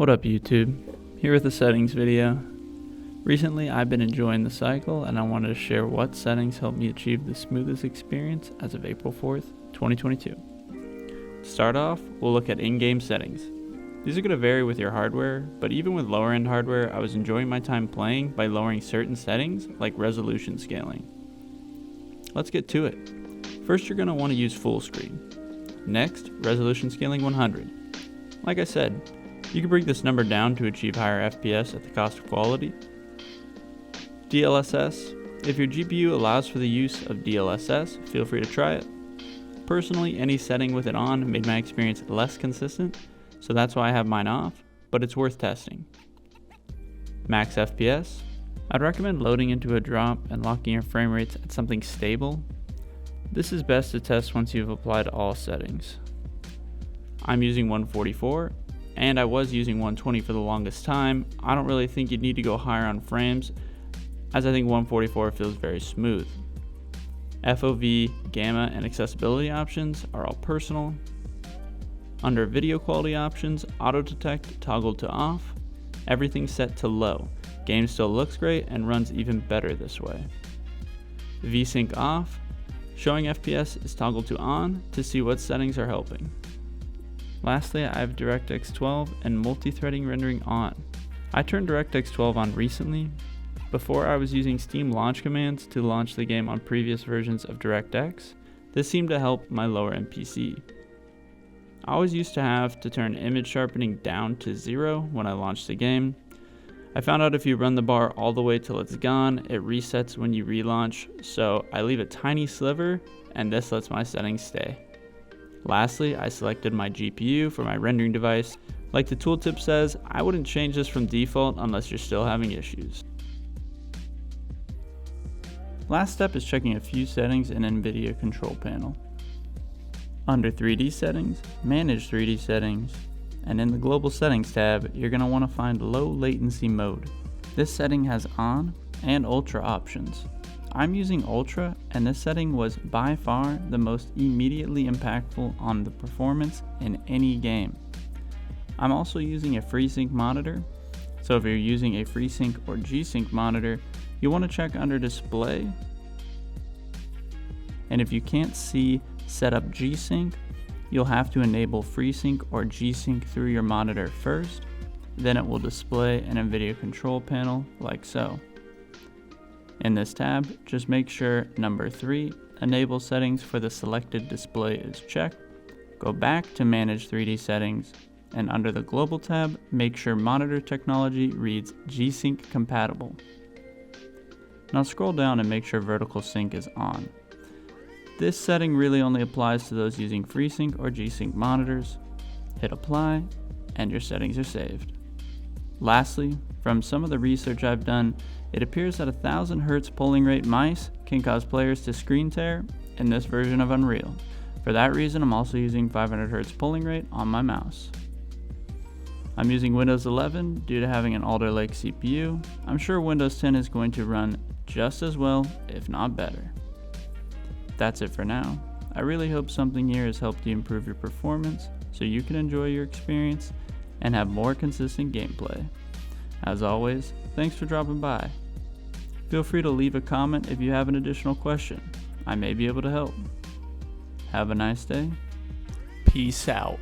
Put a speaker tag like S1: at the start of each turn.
S1: What up YouTube? Here with a settings video. Recently I've been enjoying the cycle and I wanted to share what settings helped me achieve the smoothest experience as of April 4th, 2022. To start off, we'll look at in-game settings. These are going to vary with your hardware, but even with lower end hardware I was enjoying my time playing by lowering certain settings like resolution scaling. Let's get to it. First you're going to want to use full screen. Next, resolution scaling 100. Like I said, you can bring this number down to achieve higher FPS at the cost of quality. DLSS. If your GPU allows for the use of DLSS, feel free to try it. Personally, any setting with it on made my experience less consistent, so that's why I have mine off, but it's worth testing. Max FPS. I'd recommend loading into a drop and locking your frame rates at something stable. This is best to test once you've applied all settings. I'm using 144. And I was using 120 for the longest time. I don't really think you'd need to go higher on frames, as I think 144 feels very smooth. FOV, gamma, and accessibility options are all personal. Under video quality options, auto detect toggled to off. Everything's set to low. Game still looks great and runs even better this way. VSync off. Showing FPS is toggled to on to see what settings are helping. Lastly, I have DirectX 12 and multi-threading rendering on. I turned DirectX 12 on recently. Before I was using Steam launch commands to launch the game on previous versions of DirectX. This seemed to help my lower end PC. I always used to have to turn image sharpening down to 0 when I launched the game. I found out if you run the bar all the way till it's gone, it resets when you relaunch, so I leave a tiny sliver and this lets my settings stay. Lastly, I selected my GPU for my rendering device. Like the tooltip says, I wouldn't change this from default unless you're still having issues. Last step is checking a few settings in NVIDIA control panel. Under 3D settings, manage 3D settings, and in the global settings tab, you're going to want to find low latency mode. This setting has on and ultra options. I'm using Ultra, and this setting was by far the most immediately impactful on the performance in any game. I'm also using a FreeSync monitor, so if you're using a FreeSync or G-Sync monitor, you want to check under Display, and if you can't see Setup G-Sync, you'll have to enable FreeSync or G-Sync through your monitor first, then it will display an NVIDIA control panel like so. In this tab, just make sure number 3, Enable Settings for the selected display is checked. Go back to Manage 3D Settings, and under the Global tab, make sure Monitor Technology reads G-Sync Compatible. Now scroll down and make sure Vertical Sync is on. This setting really only applies to those using FreeSync or G-Sync monitors. Hit Apply, and your settings are saved. Lastly, from some of the research I've done, it appears that 1000 Hz polling rate mice can cause players to screen tear in this version of Unreal. For that reason, I'm also using 500 Hz polling rate on my mouse. I'm using Windows 11 due to having an Alder Lake CPU. I'm sure Windows 10 is going to run just as well, if not better. That's it for now. I really hope something here has helped you improve your performance so you can enjoy your experience and have more consistent gameplay. As always, thanks for dropping by. Feel free to leave a comment if you have an additional question. I may be able to help. Have a nice day. Peace out.